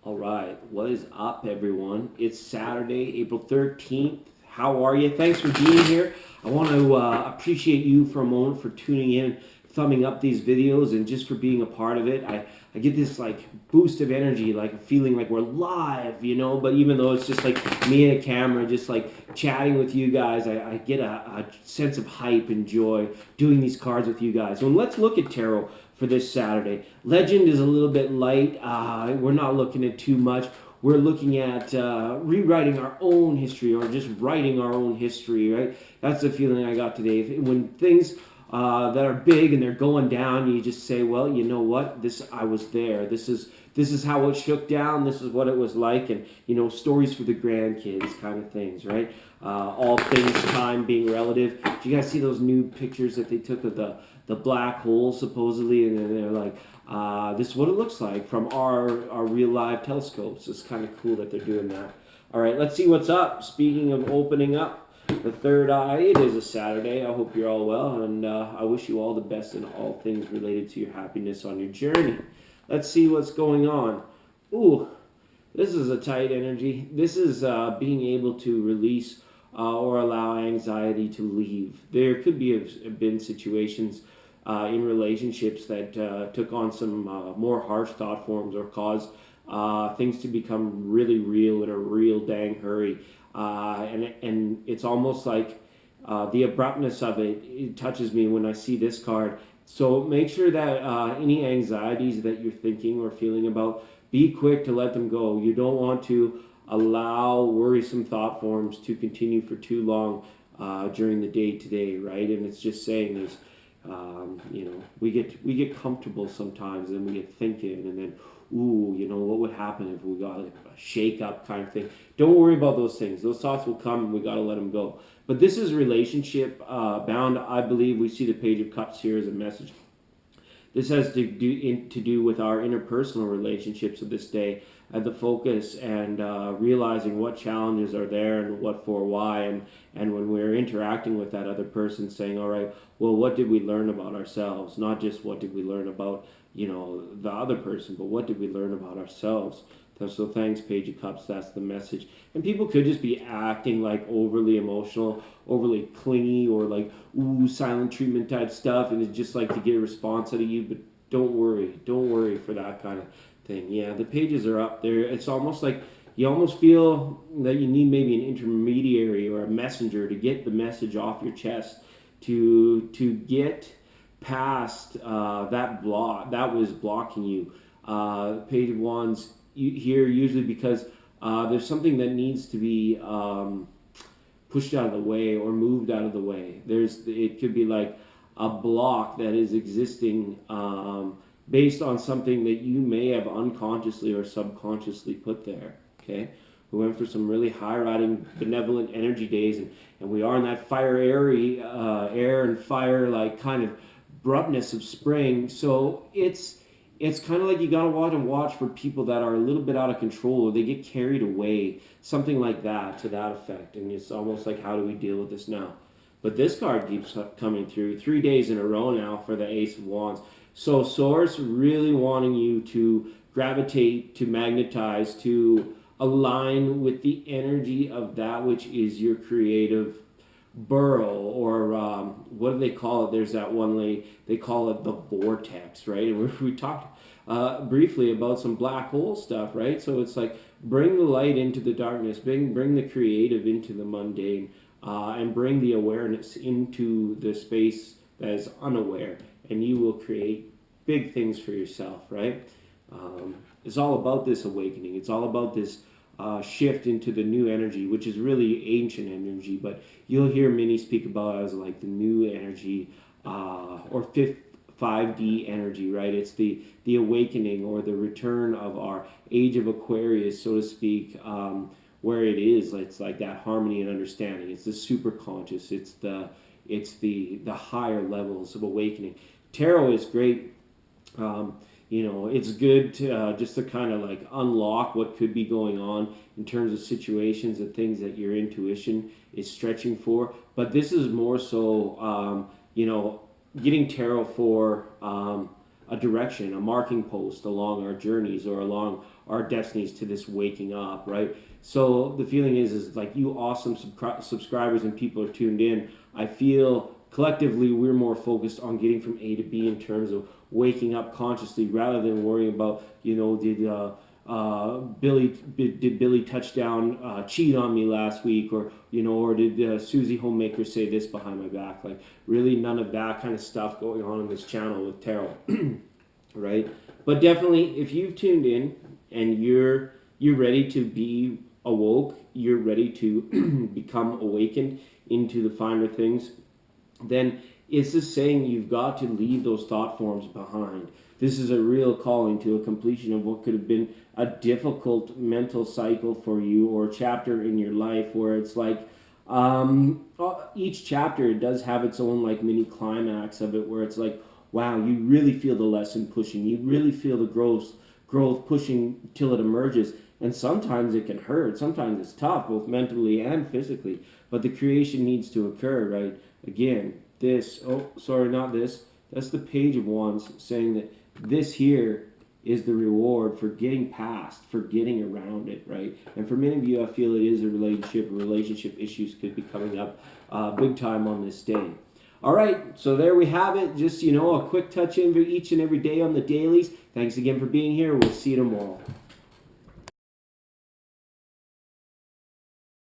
All right, what is up, everyone? It's Saturday, April 13th. How are you? Thanks for being here. I want to appreciate you for a moment for tuning in, thumbing up these videos, and just for being a part of it. I get this like boost of energy, like a feeling like we're live, but even though it's just like me and a camera, just like chatting with you guys, I get a sense of hype and joy doing these cards with you guys. So let's look at tarot for this Saturday. Legend is a little bit light. We're not looking at too much. We're looking at rewriting our own history or just writing our own history, right? That's the feeling I got today. When things that are big and they're going down, you just say, well, you know what? I was there. This is how it shook down. This is what it was like, and stories for the grandkids, kind of things, right? All things, time being relative. Do you guys see those new pictures that they took of the black hole supposedly, and then they're like, this is what it looks like from our real live telescopes. It's kind of cool that they're doing that. All right, let's see what's up. Speaking of opening up the third eye, it is a Saturday. I hope you're all well, and I wish you all the best in all things related to your happiness on your journey. Let's see what's going on. Ooh, this is a tight energy. This is being able to release or allow anxiety to leave. There could have been situations in relationships that took on some more harsh thought forms or caused things to become really real in a real dang hurry. And it's almost like the abruptness of it touches me when I see this card. So make sure that any anxieties that you're thinking or feeling about, be quick to let them go. You don't want to allow worrisome thought forms to continue for too long during the day today, right? And it's just saying is, we get comfortable sometimes, and we get thinking, and then, ooh, what would happen if we got a shake up kind of thing. Don't worry about those things. Those thoughts will come, and we got to let them go. But this is relationship bound. I believe we see the Page of Cups here as a message. This has to do with our interpersonal relationships of this day, at the focus, and realizing what challenges are there and what for, why, and when we're interacting with that other person, saying, all right, well, what did we learn about ourselves? Not just what did we learn about the other person, but what did we learn about ourselves? So thanks, Page of Cups. That's the message. And people could just be acting like overly emotional, overly clingy, or like, ooh, silent treatment type stuff, and it's just like to get a response out of you. But don't worry for that kind of thing. Yeah, the pages are up there. It's almost like you almost feel that you need maybe an intermediary or a messenger to get the message off your chest, to get past that block that was blocking you. Page of Wands here usually because there's something that needs to be pushed out of the way or moved out of the way. It could be like a block that is existing based on something that you may have unconsciously or subconsciously put there. Okay, we went for some really high riding benevolent energy days, and we are in that fire airy air and fire like kind of abruptness of spring. So it's kind of like you gotta watch for people that are a little bit out of control, or they get carried away, something like that, to that effect. And it's almost like, how do we deal with this now? But this card keeps coming through 3 days in a row now for the Ace of Wands. So Source really wanting you to gravitate, to magnetize, to align with the energy of that which is your creative burrow, or what do they call it? There's that one lady, they call it the vortex, right? And we talked briefly about some black hole stuff, right? So it's like, bring the light into the darkness, bring the creative into the mundane, and bring the awareness into the space that is unaware, and you will create big things for yourself, right? It's all about this awakening. It's all about this shift into the new energy, which is really ancient energy, but you'll hear many speak about it as like the new energy, or fifth 5D energy, right? It's the awakening or the return of our age of Aquarius, so to speak, where it is. It's like that harmony and understanding. It's the super conscious. It's the higher levels of awakening. Tarot is great. It's good to just to kind of like unlock what could be going on in terms of situations and things that your intuition is stretching for. But this is more so, getting tarot for a direction, a marking post along our journeys or along our destinies to this waking up, right? So the feeling is like you awesome subscribers and people are tuned in. I feel collectively we're more focused on getting from A to B in terms of waking up consciously rather than worrying about, did Billy Touchdown cheat on me last week, or or did Susie Homemaker say this behind my back? Like really none of that kind of stuff going on this channel with tarot, right? But definitely, if you've tuned in and you're ready to be awoke, you're ready to become awakened into the finer things, then it's just saying you've got to leave those thought forms behind. This is a real calling to a completion of what could have been a difficult mental cycle for you or chapter in your life where it's like each chapter does have its own like mini climax of it where it's like, wow, you really feel the lesson pushing. You really feel the growth pushing till it emerges. And sometimes it can hurt. Sometimes it's tough, both mentally and physically. But the creation needs to occur, right? Again, that's the Page of Wands saying that this here is the reward for getting past, for getting around it, right? And for many of you, I feel it is a relationship issues could be coming up big time on this day. All right, so there we have it. Just, a quick touch in for each and every day on the dailies. Thanks again for being here. We'll see you tomorrow.